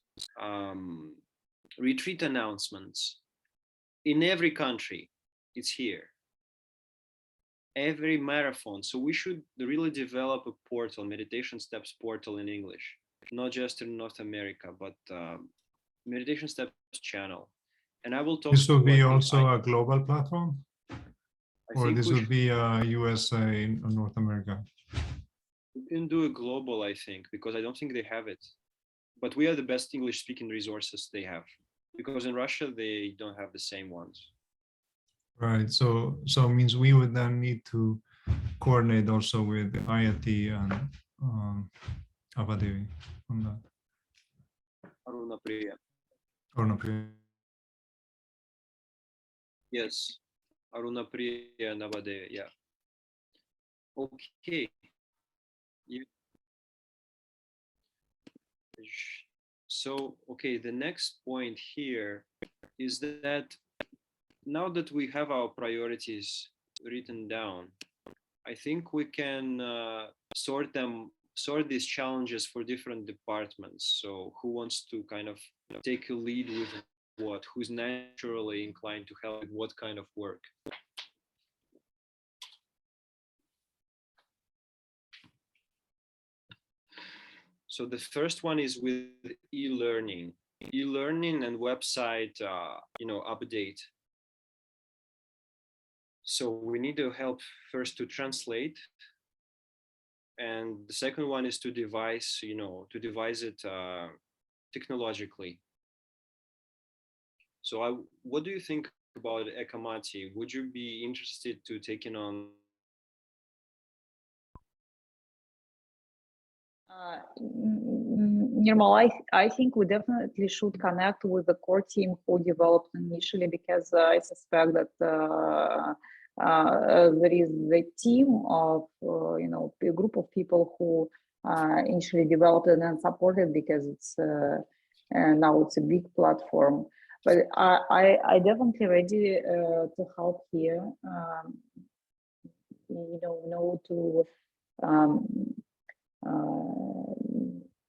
retreat announcements. In every country, it's here. Every marathon. So we should really develop a portal, meditation steps portal in English, not just in North America, but meditation steps channel. And I will talk. This will be also a global platform, or this would be USA in North America. We can do a global, I think, because I don't think they have it. But we are the best English-speaking resources they have, because in Russia they don't have the same ones. Right. So it means we would then need to coordinate also with Ayati and Avadevi on that. Aruna Priya. Aruna Priya. Yes, Aruna Priya and Avadevi. Yeah. Okay. So, okay, the next point here is that now that we have our priorities written down, I think we can sort these challenges for different departments. So who wants to kind of take a lead with what, who's naturally inclined to help with what kind of work? So the first one is with e-learning and website, update. So we need to help first to translate, and the second one is to devise it technologically. So what do you think about Ekamati. Would you be interested to taking on? Nirmal, I think we definitely should connect with the core team who developed initially, because I suspect that there is the team of a group of people who initially developed it and supported, because it's now it's a big platform. But I definitely ready to help here. To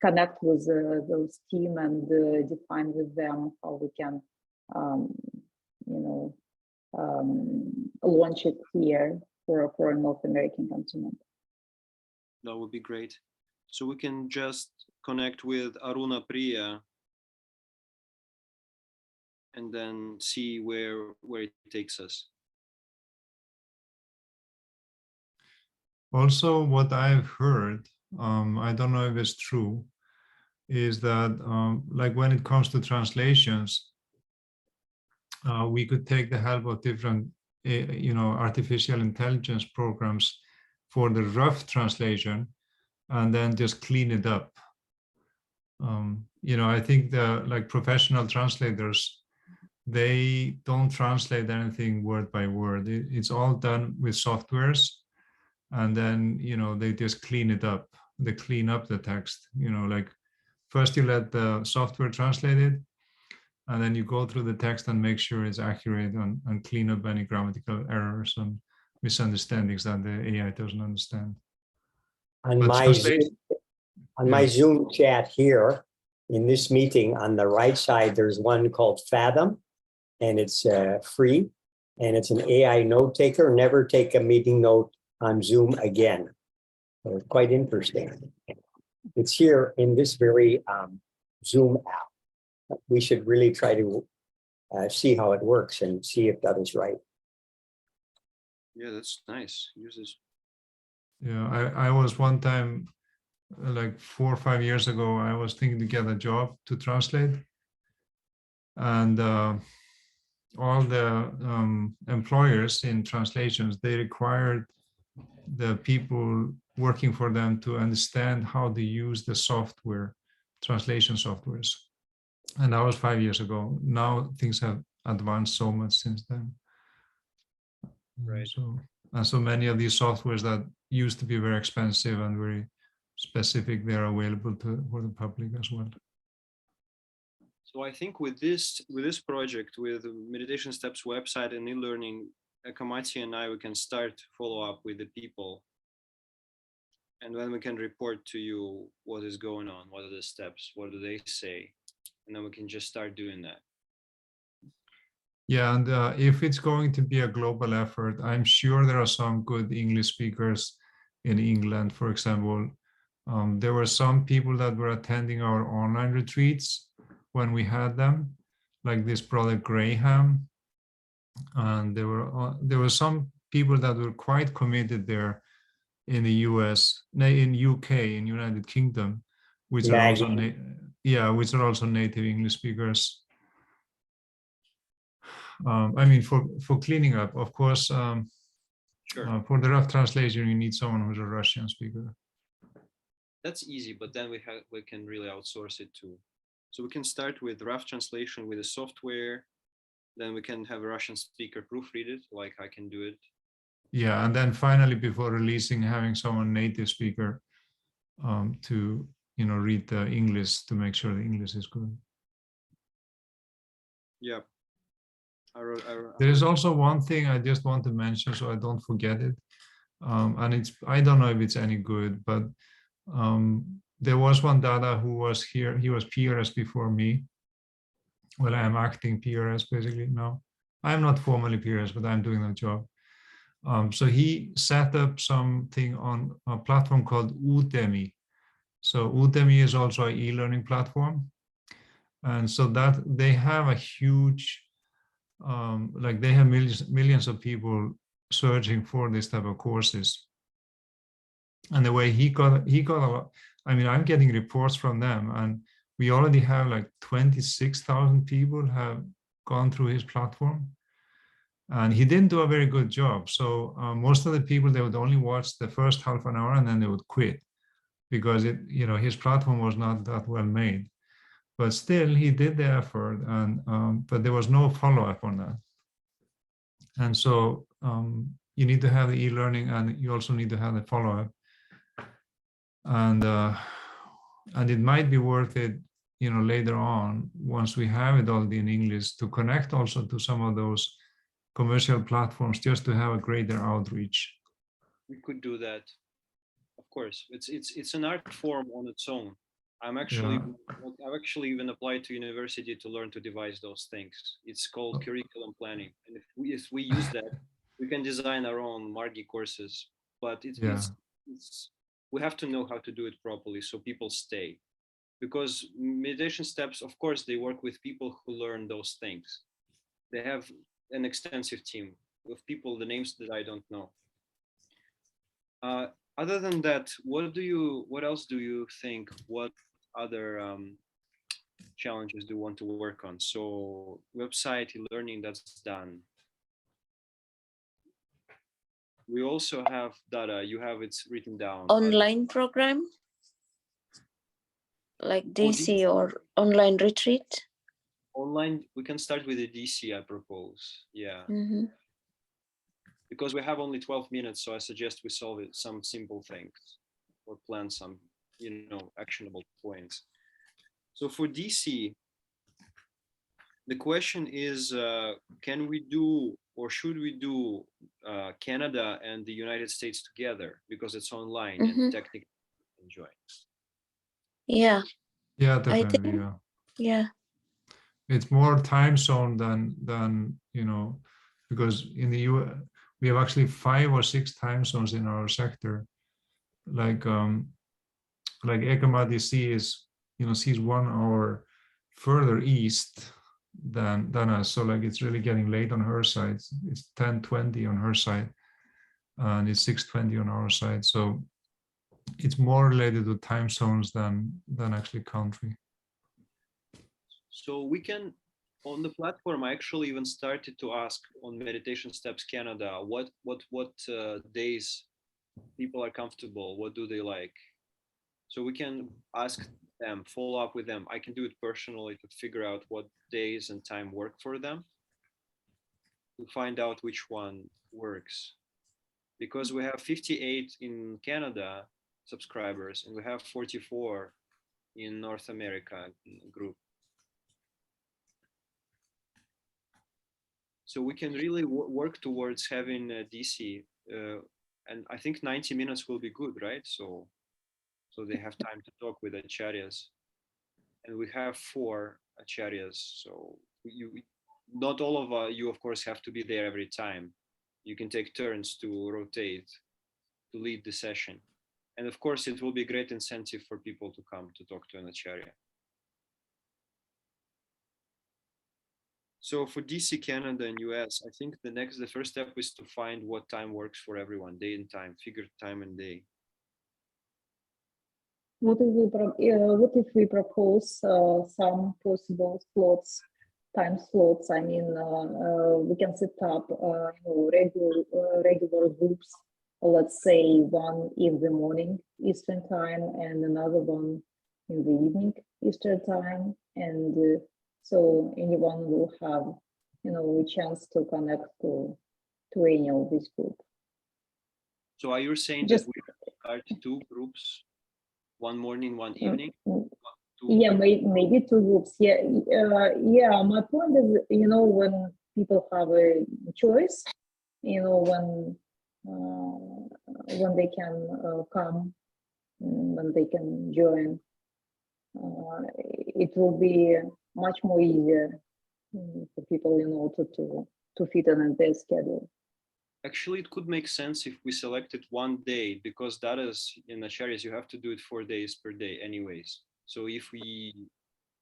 connect with those team and define with them how we can, launch it here for a North American continent. That would be great. So we can just connect with Aruna Priya and then see where it takes us. Also, what I've heard, I don't know if it's true, is that like when it comes to translations, we could take the help of different, artificial intelligence programs for the rough translation, and then just clean it up. I think the professional translators, they don't translate anything word by word. It's all done with softwares, and then they just clean it up. They clean up the text. First you let the software translate it, and then you go through the text and make sure it's accurate and clean up any grammatical errors and misunderstandings that the AI doesn't understand. On my Zoom chat here in this meeting, on the right side, there's one called Fathom, and it's free, and it's an AI note taker. Never take a meeting note on Zoom again. So it's quite interesting. It's here in this very Zoom app. We should really try to see how it works and see if that is right. Yeah, that's nice. Use this. Yeah, I was one time, like 4 or 5 years ago, I was thinking to get a job to translate, and all the employers in translations, they required the people working for them to understand how to use the software, translation softwares. And that was 5 years ago. Now things have advanced so much since then. Right. So many of these softwares that used to be very expensive and very specific, they're available for the public as well. So I think with this project, with the Meditation Steps website and e-learning, Ekamati and I, we can start to follow up with the people. And then we can report to you what is going on, what are the steps, what do they say, and then we can just start doing that. Yeah, and if it's going to be a global effort, I'm sure there are some good English speakers in England, for example. There were some people that were attending our online retreats when we had them, like this brother Graham. And there were some people that were quite committed there in the US, in UK, in United Kingdom, which are also which are also native English speakers. I mean, for cleaning up, of course, Sure. For the rough translation, you need someone who's a Russian speaker. That's easy, but then we can really outsource it too. So we can start with rough translation with the software. Then we can have a Russian speaker proofread it, like I can do it. Yeah, and then finally, before releasing, having someone native speaker to read the English to make sure the English is good. Yeah. There is also one thing I just want to mention, so I don't forget it. And I don't know if it's any good, but there was one Dada who was here. He was PRS before me. Well, I am acting PRS basically now. I'm not formally PRS, but I'm doing the job. So he set up something on a platform called Udemy. So Udemy is also an e-learning platform. And so that they have a huge, they have millions of people searching for this type of courses. And the way he got I mean, I'm getting reports from them, and we already have like 26,000 people have gone through his platform. And he didn't do a very good job. So most of the people, they would only watch the first half an hour and then they would quit because his platform was not that well made. But still, he did the effort, and but there was no follow-up on that. And so you need to have the e-learning, and you also need to have the follow-up. And it might be worth it, later on, once we have it all in English, to connect also to some of those commercial platforms, just to have a greater outreach. We could do that. Of course, it's an art form on its own. I've actually even applied to university to learn to devise those things. It's called curriculum planning, and if we use that, we can design our own Margi courses. But we have to know how to do it properly so people stay. Because meditation steps, of course, they work with people who learn those things. They have an extensive team with people, the names that I don't know. Other than that, what else do you think? What other challenges do you want to work on? So website e-learning, that's done. We also have data. You have it written down. Online program like DC or online retreat. Online, we can start with the DC, I propose. Yeah. Because we have only 12 minutes, so I suggest we solve it, some simple things or plan some, actionable points. So for DC, the question is, can we do or should we do Canada and the United States together because it's online and technically enjoy? Yeah. Yeah, definitely. Yeah. It's more time zone than because in the US we have actually 5 or 6 time zones in our sector. Like Ekama DC is she's 1 hour further east than us. So like it's really getting late on her side. It's 10:20 on her side, and it's 6:20 on our side. So it's more related to time zones than actually country. So we can, on the platform, I actually even started to ask on Meditation Steps Canada, what days people are comfortable, what do they like? So we can ask them, follow up with them. I can do it personally to figure out what days and time work for them, to find out which one works. Because we have 58 in Canada subscribers and we have 44 in North America group. So we can really work towards having a DC, and I think 90 minutes will be good, right? So they have time to talk with acharyas, and we have 4 acharyas. So not all of you, of course, have to be there every time. You can take turns to rotate, to lead the session, and of course, it will be a great incentive for people to come to talk to an acharya. So for DC, Canada, and US, I think the first step is to find what time works for everyone, day and time, figure time and day. What if we propose some possible slots, time slots? I mean, we can set up regular groups. Let's say one in the morning Eastern time and another one in the evening Eastern time, and so anyone will have, a chance to connect to any of this group. So are you saying that we start 2 groups, one morning, one evening? Yeah, maybe 2 groups. Yeah. My point is, when people have a choice, when they can come, when they can join, it will be much more easier for people, to fit in their schedule. Actually, it could make sense if we selected one day, because that is in acharyas, you have to do it 4 days per day anyways. So if we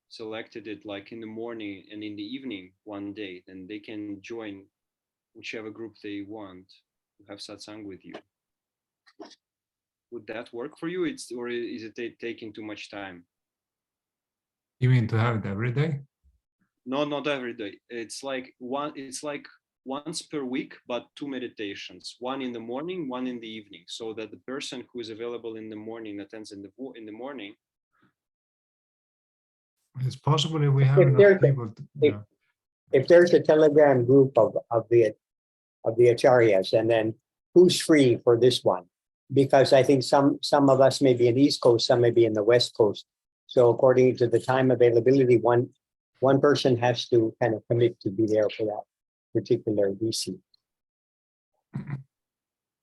selected it like in the morning and in the evening one day, then they can join whichever group they want to have satsang with you. Would that work for you? Or is it taking too much time? You mean to have it every day? No, not every day. It's like once per week, but 2 meditations, one in the morning, one in the evening, so that the person who is available in the morning attends in the morning. It's possible if we have If enough there's a- people. if- If there's a Telegram group of the Acharyas, and then who's free for this one? Because I think some of us may be in the East Coast, some may be in the West Coast. So according to the time availability, one person has to kind of commit to be there for that particular DC.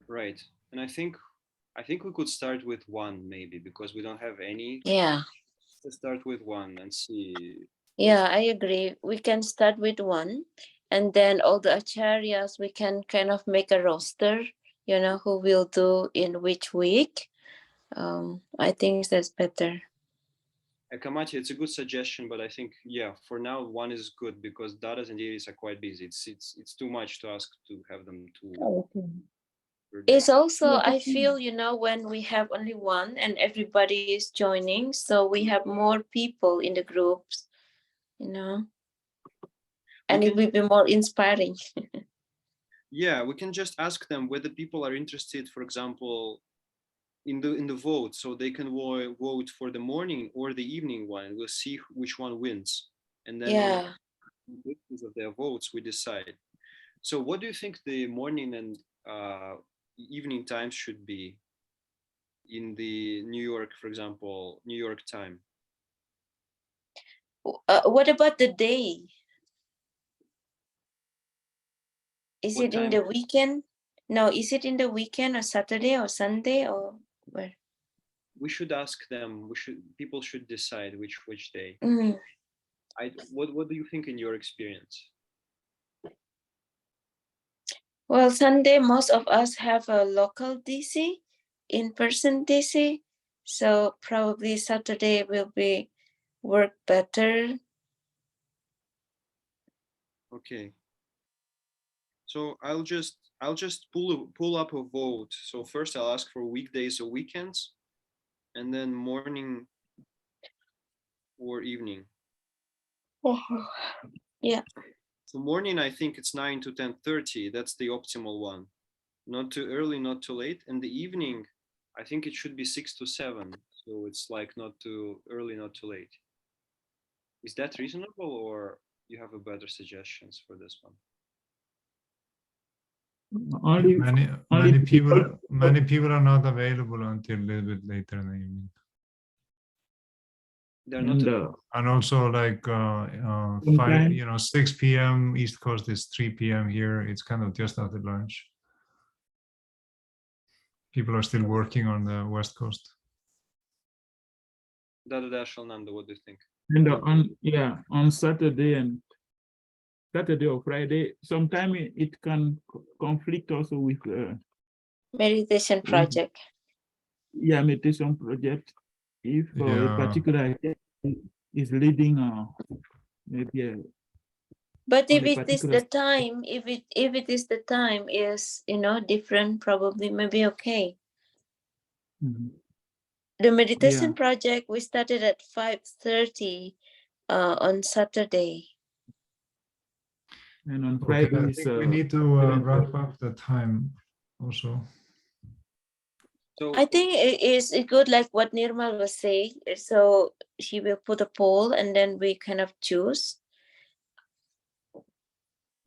Right. And I think we could start with one maybe, because we don't have any. Yeah. Let's start with one and see. Yeah, I agree. We can start with one, and then all the acharyas, we can kind of make a roster, you know, who will do in which week. I think that's better. Kamachi, it's a good suggestion, but I think, yeah, for now, one is good because Dadas and Iris are quite busy. It's too much to ask to have them to. Okay. It's also, Yeah, I but- feel, you know, when we have only one and everybody is joining, so we have more people in the groups, you know, and it can- will be more inspiring. Yeah, we can just ask them whether people are interested, for example, in the vote, so they can vote for the morning or the evening one. We'll see which one wins, and then Yeah. on the basis of their votes, we decide. So, what do you think the morning and evening times should be in the New York, for example, New York time? What about the day? Is What it in time? the weekend? No, is it in the weekend or Saturday or Sunday or where? We should ask them. People should decide which day. Mm. What do you think in your experience? Well, Sunday, most of us have a local DC, in-person DC. So probably Saturday will be work better. Okay. So I'll just pull up a vote. So first I'll ask for weekdays or weekends, and then morning or evening. Yeah. So morning, I think it's 9 to 10:30. That's the optimal one. Not too early, not too late. And the evening, I think it should be 6 to 7. So it's like not too early, not too late. Is that reasonable, or you have a better suggestions for this one? Only Many people are not available until a little bit later in the evening. They're not. And also like 6 p.m. East Coast is 3 p.m. here. It's kind of just after lunch. People are still working on the West Coast. Dada Shalnanda, what do you think? And on Saturday or Friday, sometimes it can conflict also with Meditation project. meditation project. If a particular is leading maybe But if on a it is particular- the time, if it is the time is, you know, different, probably maybe okay. Mhm. The meditation Yeah. project, we started at 5:30 on Saturday. And on Okay, Friday I is think we need to wrap up the time also. So I think it is good, like what Nirmal was saying. So she will put a poll and then we kind of choose.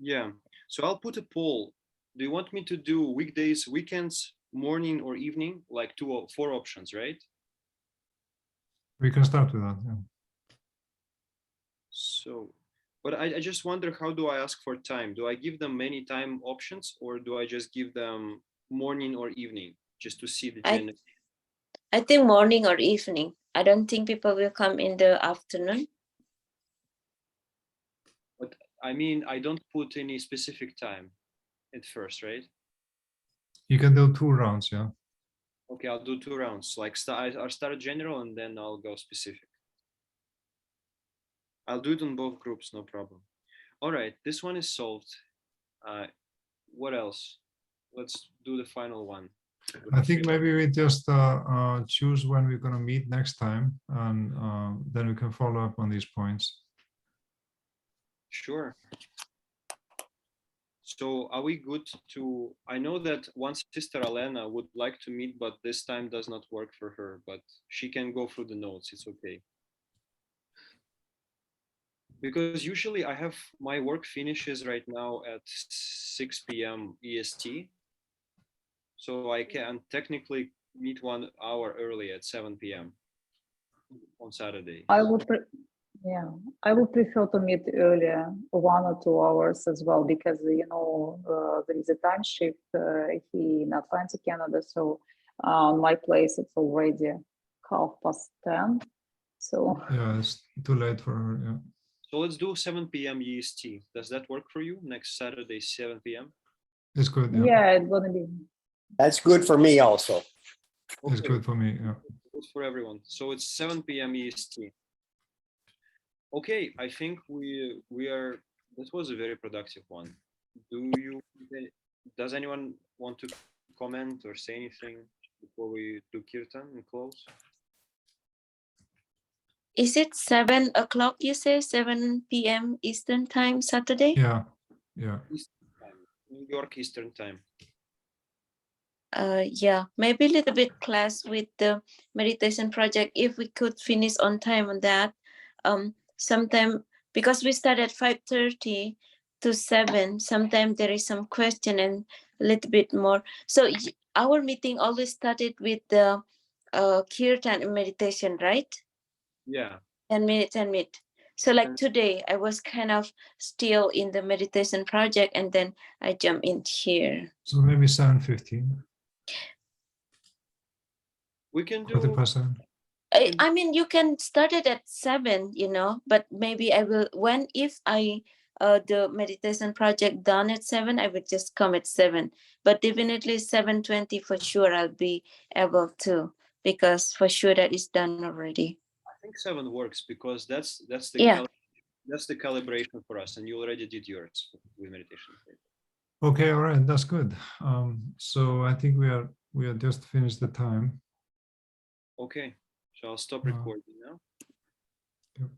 yeah, so I'll put a poll. Do you want me to do weekdays, weekends, morning or evening, like 2 or 4 options, right? We can start with that. Yeah. So, but I just wonder, how do I ask for time? Do I give them many time options, or do I just give them morning or evening just to see the general? I think morning or evening. I don't think people will come in the afternoon. But I mean, I don't put any specific time at first, right? You can do 2 rounds, yeah. Okay, I'll do 2 rounds. Like I'll start general and then I'll go specific. I'll do it on both groups, no problem. All right, this one is solved. What else? Let's do the final one. I think maybe we just choose when we're going to meet next time, and then we can follow up on these points. Sure. So are we good to, I know that one sister Alena would like to meet, but this time does not work for her, but she can go through the notes, it's okay. Because usually I have, my work finishes right now at 6 p.m. EST. So I can technically meet 1 hour early at 7 p.m. on Saturday. Yeah, I would prefer to meet earlier, 1 or 2 hours as well, because there is a time shift here in Atlantic Canada. So my place it's already 10:30. So Yeah, it's too late for her. Yeah. So let's do 7 p.m. EST. Does that work for you? Next Saturday, 7 p.m. It's good. Yeah. yeah, it's gonna be. That's good for me also. It's good for me. Yeah. Good for everyone. So it's 7 p.m. EST. Okay, I think we are. That was a very productive one. Does anyone want to comment or say anything before we do kirtan and close? Is it 7 o'clock? You say 7 p.m. Eastern time Saturday? Yeah. Yeah. Eastern time, New York Eastern time. Yeah, maybe a little bit class with the meditation project if we could finish on time on that. Sometime because we start at 5:30 to 7. Sometimes there is some question and a little bit more. So our meeting always started with the kirtan and meditation, right? Yeah. 10 minutes, 10 minutes. So like today, I was kind of still in the meditation project, and then I jump in here. So maybe 7:15. We can do. 40%. I mean, you can start it at 7, but maybe I will, if I, the meditation project done at 7, I would just come at 7, but definitely 7:20 for sure I'll be able to, because for sure that is done already. I think 7 works because that's the Yeah. that's the calibration for us, and you already did yours with meditation. Okay, all right, that's good. So I think we are just finished the time. Okay, so I'll stop recording now. Yep.